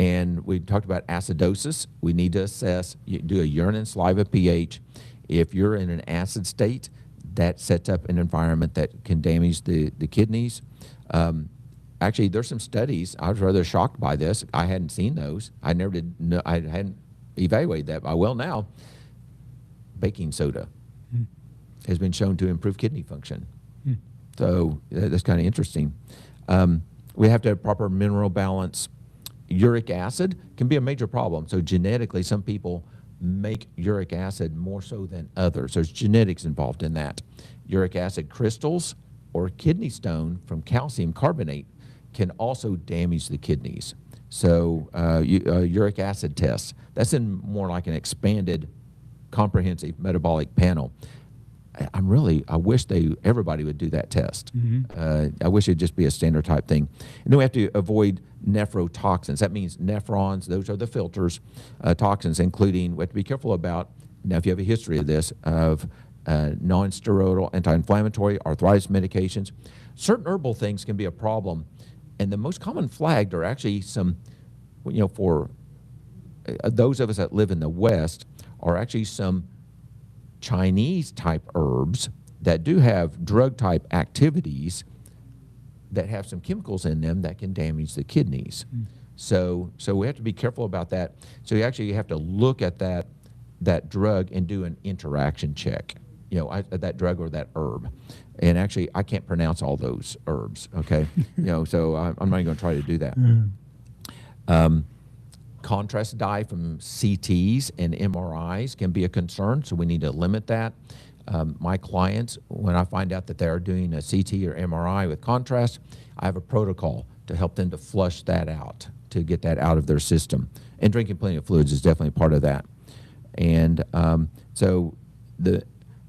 A: And we talked about acidosis. We need to assess, do a urine and saliva pH. If you're in an acid state, that sets up an environment that can damage the kidneys. Actually, there's some studies. I was rather shocked by this. I hadn't seen those. I hadn't evaluated that. I will now. Baking soda has been shown to improve kidney function. So that's kind of interesting. We have to have proper mineral balance. Uric acid can be a major problem. So genetically, some people make uric acid more so than others. There's genetics involved in that. Uric acid crystals or kidney stone from calcium carbonate can also damage the kidneys. So uric acid tests, that's in more like an expanded comprehensive metabolic panel. I wish everybody would do that test. I wish it'd just be a standard type thing. And then we have to avoid nephrotoxins. That means nephrons, those are the filters, toxins, including, we have to be careful about, now if you have a history of this, of non-steroidal anti-inflammatory arthritis medications. Certain herbal things can be a problem. And the most common flagged are actually some, for those of us that live in the West, are actually some Chinese type herbs that do have drug type activities that have some chemicals in them that can damage the kidneys. So we have to be careful about that. So you actually have to look at that drug and do an interaction check, that drug or that herb. And actually, I can't pronounce all those herbs, okay? So I'm not even going to try to do that. Contrast dye from CTs and MRIs can be a concern, so we need to limit that. My clients, when I find out that they're doing a CT or MRI with contrast, I have a protocol to help them to flush that out, to get that out of their system. And drinking plenty of fluids is definitely part of that. And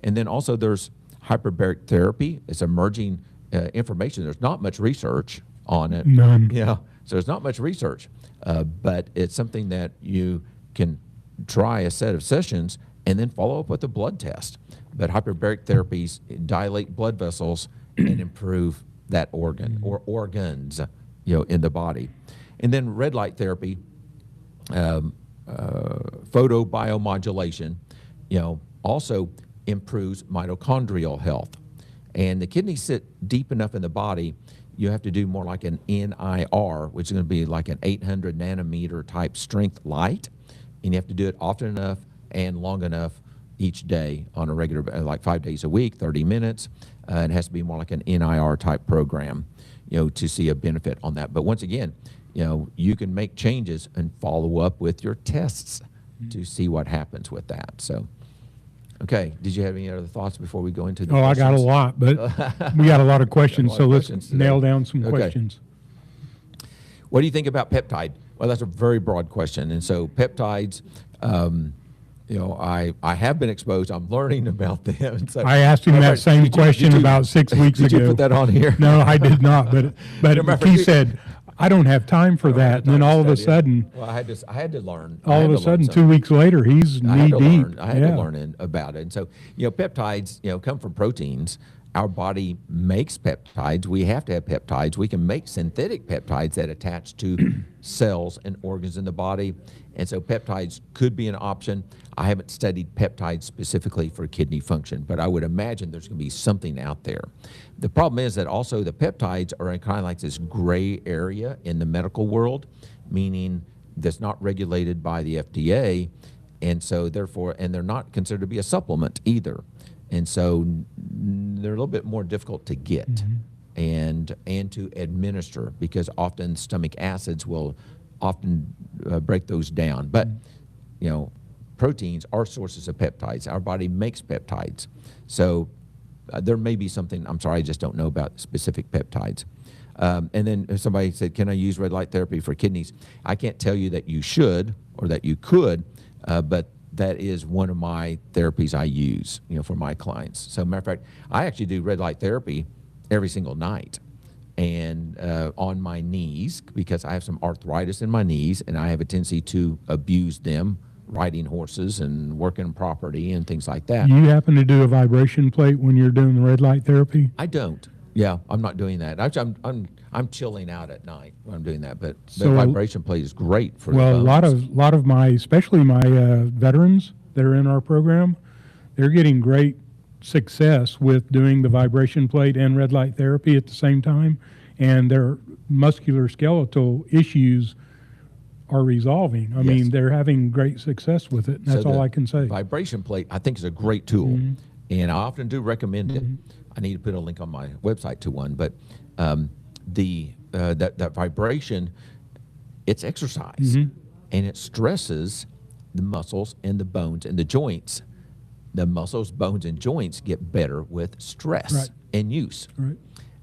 A: and then also there's hyperbaric therapy. It's emerging information. There's not much research on it.
B: None.
A: Yeah, so there's not much research, but it's something that you can try a set of sessions and then follow up with a blood test. But hyperbaric therapies dilate blood vessels and improve that organ or organs, in the body. And then red light therapy, photobiomodulation, also improves mitochondrial health. And the kidneys sit deep enough in the body, you have to do more like an NIR, which is going to be like an 800 nanometer type strength light. And you have to do it often enough and long enough each day on a regular, like 5 days a week, 30 minutes. It has to be more like an NIR type program, to see a benefit on that. But once again, you can make changes and follow up with your tests to see what happens with that. So, okay, did you have any other thoughts before we go into the
B: Oh, I got a
A: questions?
B: lot, but we got a lot of questions, so let's nail down some
A: Okay.
B: questions.
A: What do you think about peptide? Well, that's a very broad question. And so peptides, I have been exposed. I'm learning about them. And so,
B: I asked him that same question about 6 weeks ago.
A: Did you put that on here?
B: No, I did not, but
A: Remember,
B: he said, I don't have time for that. And then all of a sudden,
A: well, I had to learn.
B: all of a sudden, 2 weeks later, he's knee deep.
A: I had to learn about it. And so, peptides, come from proteins. Our body makes peptides. We have to have peptides. We can make synthetic peptides that attach to cells and organs in the body. And so peptides could be an option. I haven't studied peptides specifically for kidney function, but I would imagine there's going to be something out there. The problem is that also the peptides are in kind of like this gray area in the medical world, meaning that's not regulated by the FDA. And so therefore, and they're not considered to be a supplement either. And so they're a little bit more difficult to get and to administer, because often stomach acids will often break those down. But, proteins are sources of peptides. Our body makes peptides. So there may be something, I'm sorry, I just don't know about specific peptides. And then somebody said, can I use red light therapy for kidneys? I can't tell you that you should or that you could, but that is one of my therapies I use, for my clients. So matter of fact, I actually do red light therapy every single night, and on my knees, because I have some arthritis in my knees and I have a tendency to abuse them, riding horses and working property and things like that.
B: You happen to do a vibration plate when you're doing the red light therapy?
A: I don't. Yeah, I'm not doing that. Actually, I'm chilling out at night when I'm doing that. But the
B: So,
A: vibration plate is great for
B: Well,
A: the
B: a
A: bones.
B: lot of my, especially my veterans that are in our program, they're getting great success with doing the vibration plate and red light therapy at the same time, and their musculoskeletal issues are resolving. I mean, they're having great success with it. That's
A: So
B: all
A: the
B: I can say.
A: Vibration plate, I think, is a great tool, and I often do recommend it. I need to put a link on my website to one, but that vibration, it's exercise, and it stresses the muscles and the bones and the joints. The muscles, bones, and joints get better with stress and use.
B: Right.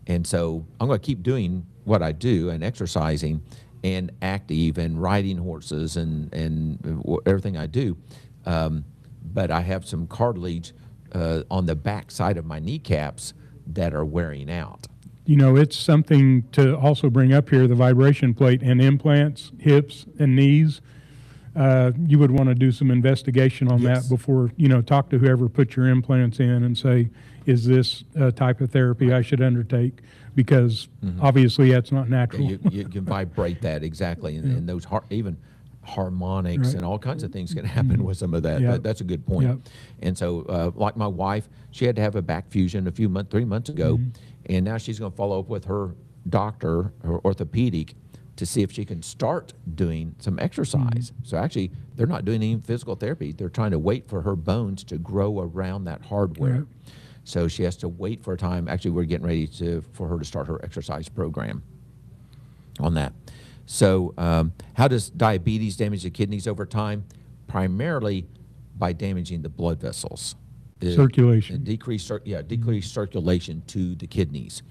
A: And so I'm going to keep doing what I do and exercising and active and riding horses and everything I do. But I have some cartilage on the back side of my kneecaps that are wearing out.
B: It's something to also bring up here, the vibration plate and implants, hips and knees. You would want to do some investigation on that before, talk to whoever put your implants in and say, is this a type of therapy I should undertake? Because obviously that's not natural.
A: You can vibrate that exactly, and those even harmonics and all kinds of things can happen with some of that. That's a good point. And so, like my wife, she had to have a back fusion 3 months ago, and now she's going to follow up with her doctor, her orthopedic, to see if she can start doing some exercise. So actually, they're not doing any physical therapy. They're trying to wait for her bones to grow around that hardware. So she has to wait for a time. Actually, we're getting ready for her to start her exercise program on that. So how does diabetes damage the kidneys over time? Primarily by damaging the blood vessels.
B: Circulation.
A: Decreased circulation to the kidneys.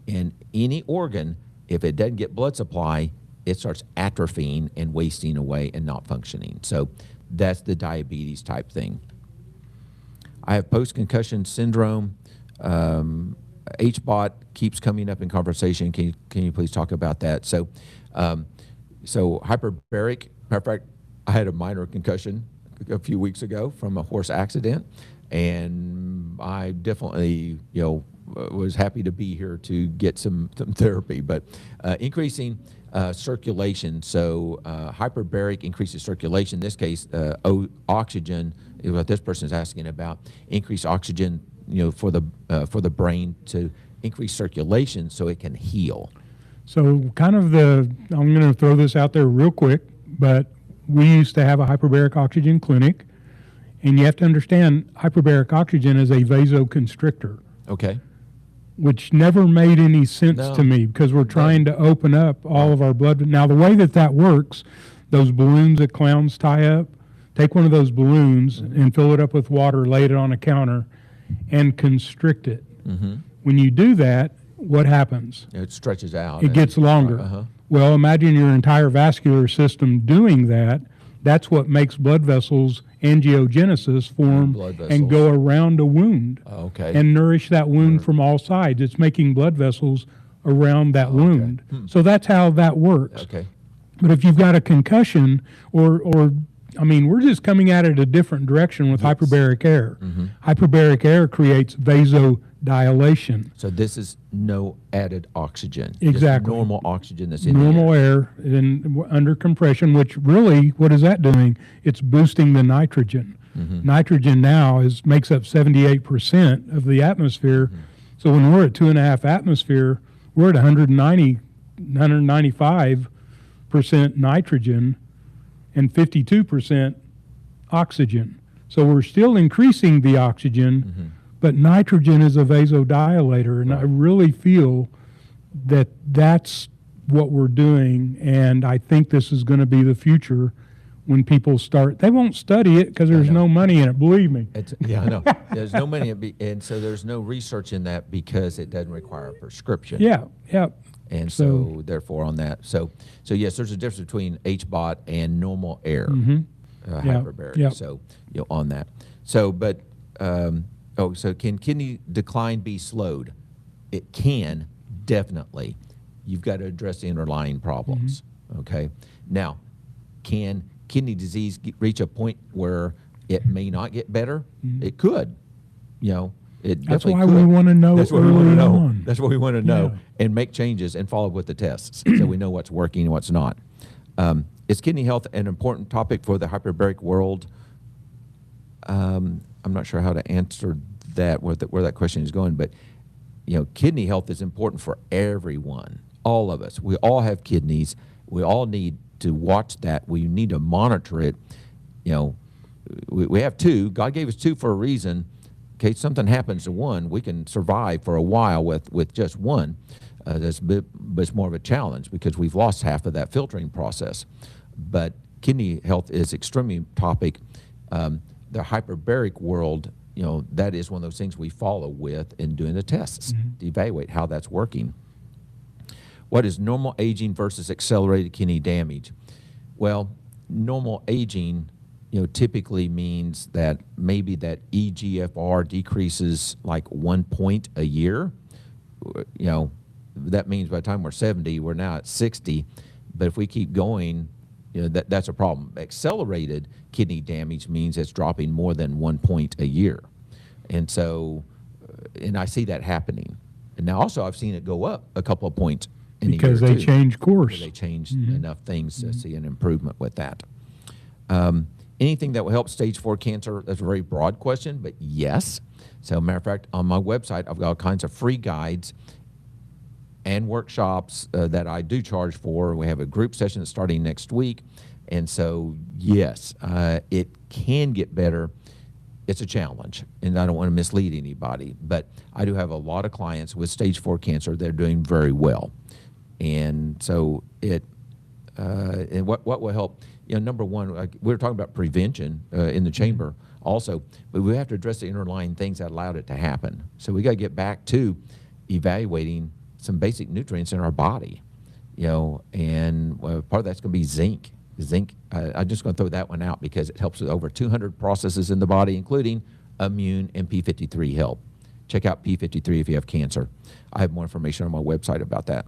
A: And any organ, if it doesn't get blood supply, it starts atrophying and wasting away and not functioning. So that's the diabetes type thing. I have post-concussion syndrome. HBOT keeps coming up in conversation. Can you please talk about that? So, hyperbaric. Matter of fact, I had a minor concussion a few weeks ago from a horse accident, and I definitely, was happy to be here to get some therapy. But increasing circulation. So hyperbaric increases circulation. In this case, oxygen is what this person is asking about. Increase oxygen, for the brain to increase circulation so it can heal.
B: So I'm going to throw this out there real quick, but we used to have a hyperbaric oxygen clinic, and you have to understand hyperbaric oxygen is a vasoconstrictor.
A: Okay.
B: Which never made any sense to me, because we're trying to open up all of our blood. Now, the way that works, those balloons that clowns tie up take one of those balloons and fill it up with water, lay it on a counter, and constrict it. When you do that, what happens?
A: It stretches out.
B: It gets longer. Well, imagine your entire vascular system doing that. That's what makes blood vessels, angiogenesis, form and go around a wound and nourish that wound from all sides. It's making blood vessels around that wound. So that's how that works. But if you've got a concussion or I mean, we're just coming at it a different direction with hyperbaric air. Hyperbaric air creates vasodilation.
A: So this is no added oxygen.
B: Exactly.
A: Just normal oxygen that's in
B: normal
A: the
B: air under compression, which really, what is that doing? It's boosting the nitrogen. Nitrogen now makes up 78% of the atmosphere. So when we're at 2.5 atmosphere, we're at 195% nitrogen and 52% oxygen. So we're still increasing the oxygen, but nitrogen is a vasodilator, and I really feel that that's what we're doing, and I think this is going to be the future when people start. They won't study it because there's no money in it, believe me.
A: Yeah, I know. There's no money, and so there's no research in that because it doesn't require a prescription.
B: Yeah.
A: And so therefore on that. So yes, there's a difference between HBOT and normal air, hyperbaric. So on that. So but so can kidney decline be slowed? It can, definitely. You've got to address the underlying problems. Okay. Now, can kidney disease reach a point where it may not get better? It could.
B: That's why we want to know.
A: That's what we want to know.
B: On.
A: That's what we want to know, and make changes and follow up with the tests so we know what's working and what's not. Is kidney health an important topic for the hyperbaric world? I'm not sure how to answer that, where that question is going, but kidney health is important for everyone, all of us. We all have kidneys. We all need to watch that. We need to monitor it. We have two. God gave us two for a reason. In case something happens to one, we can survive for a while with just one. But it's more of a challenge because we've lost half of that filtering process. But kidney health is extremely topic. The hyperbaric world, that is one of those things we follow with in doing the tests to evaluate how that's working. What is normal aging versus accelerated kidney damage? Well, normal aging typically means that maybe that eGFR decreases like 1 point a year. That means by the time we're 70, we're now at 60. But if we keep going, that's a problem. Accelerated kidney damage means it's dropping more than 1 point a year. And so, and I see that happening. And now also I've seen it go up a couple of points in
B: because
A: a year
B: they change course.
A: They changed enough things to see an improvement with that. Anything that will help stage 4 cancer? That's a very broad question, but yes. So, matter of fact, on my website, I've got all kinds of free guides and workshops that I do charge for. We have a group session that's starting next week. And so, yes, it can get better. It's a challenge, and I don't want to mislead anybody, but I do have a lot of clients with stage 4 cancer that are doing very well. And so and what will help? Number one, we were talking about prevention in the chamber also, but we have to address the underlying things that allowed it to happen. So we got to get back to evaluating some basic nutrients in our body, and part of that's going to be zinc. Zinc, I'm just going to throw that one out because it helps with over 200 processes in the body, including immune and P53 help. Check out P53 if you have cancer. I have more information on my website about that.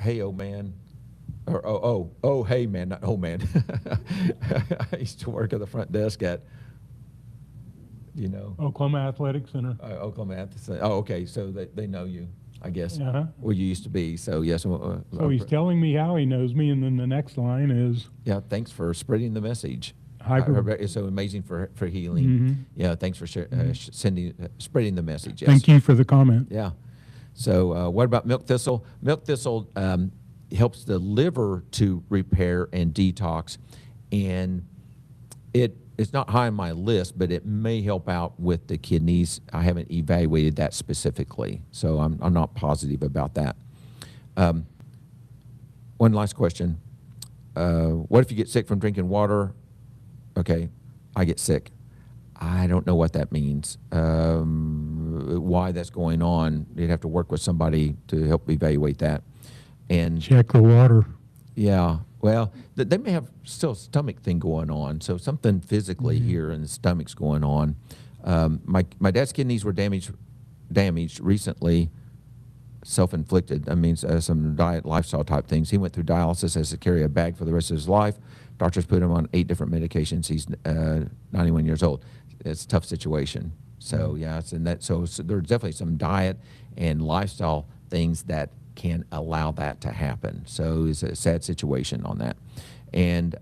A: Hey, old man. Or, hey, man, not old man. I used to work at the front desk at,
B: Oklahoma Athletic Center.
A: Oklahoma Athletic Center. Oh, okay, so they know you, I guess, where you used to be. So, yes.
B: So he's telling me how he knows me, and then the next line is...
A: Yeah, thanks for spreading the message. It's so amazing for healing. Yeah, thanks for spreading the message. Yes.
B: Thank you for the comment.
A: Yeah. So what about milk thistle? Milk thistle helps the liver to repair and detox, and it's not high on my list, but it may help out with the kidneys. I haven't evaluated that specifically, so I'm not positive about that. one last question. What if you get sick from drinking water? Okay, I get sick. I don't know what that means, why that's going on. You'd have to work with somebody to help evaluate that. And
B: Check the water.
A: yeah, well, they may have still a stomach thing going on, so something physically here in the stomach's going on. My dad's kidneys were damaged recently, self-inflicted. I mean, some diet, lifestyle type things. He went through dialysis, has to carry a bag for the rest of his life. Doctors put him on 8 different medications. He's 91 years old. It's a tough situation. So yeah, so there's definitely some diet and lifestyle things that can allow that to happen. So it's a sad situation on that. And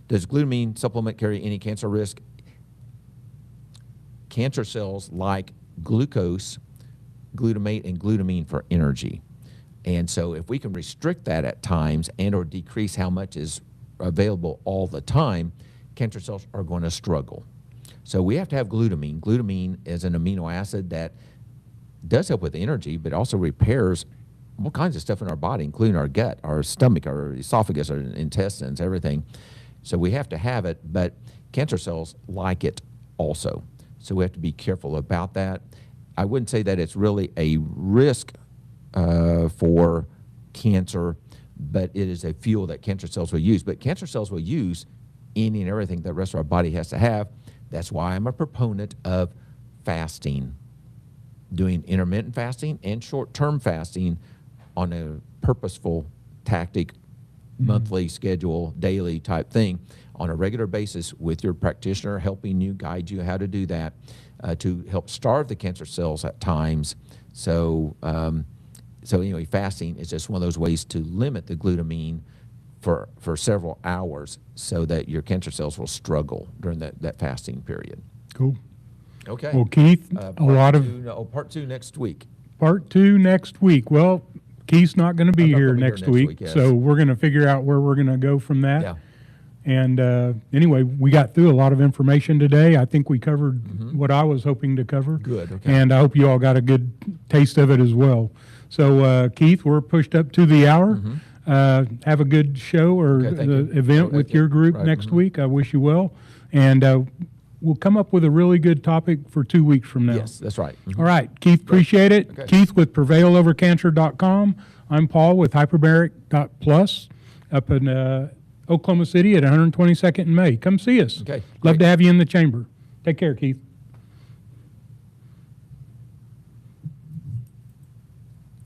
A: does glutamine supplement carry any cancer risk? Cancer cells like glucose, glutamate, and glutamine for energy. And so if we can restrict that at times and or decrease how much is available all the time, cancer cells are going to struggle. So we have to have glutamine. Glutamine is an amino acid that does help with energy, but also repairs all kinds of stuff in our body, including our gut, our stomach, our esophagus, our intestines, everything. So we have to have it, but cancer cells like it also. So we have to be careful about that. I wouldn't say that it's really a risk for cancer, but it is a fuel that cancer cells will use. But cancer cells will use any and everything that the rest of our body has to have. That's why I'm a proponent of fasting, doing intermittent fasting and short-term fasting on a purposeful tactic, monthly schedule, daily type thing on a regular basis with your practitioner helping you, guide you how to do that, to help starve the cancer cells at times. So, so anyway, fasting is just one of those ways to limit the glutamine for several hours so that your cancer cells will struggle during that fasting period.
B: Cool.
A: Okay.
B: Well, Keith,
A: part 2 next week.
B: Part 2 next week. Well, Keith's not going to be
A: I'm not
B: here
A: gonna be here
B: next
A: next
B: week,
A: week, yes.
B: so we're going to figure out where we're going to go from that.
A: Yeah.
B: And anyway, we got through a lot of information today. I think we covered what I was hoping to cover.
A: Good, okay.
B: And I hope you all got a good taste of it as well. So, Keith, we're pushed up to the hour. Have a good show or
A: Okay, thank you.
B: event with your group
A: Right,
B: next week. I wish you well. And we'll come up with a really good topic for 2 weeks from now.
A: Yes, that's right.
B: All right, Keith, appreciate it.
A: Okay.
B: Keith with PrevailOverCancer.com. I'm Paul with Hyperbaric Plus up in Oklahoma City at 122nd and May. Come see us.
A: Okay,
B: Love
A: great.
B: to have you in the chamber. Take care, Keith.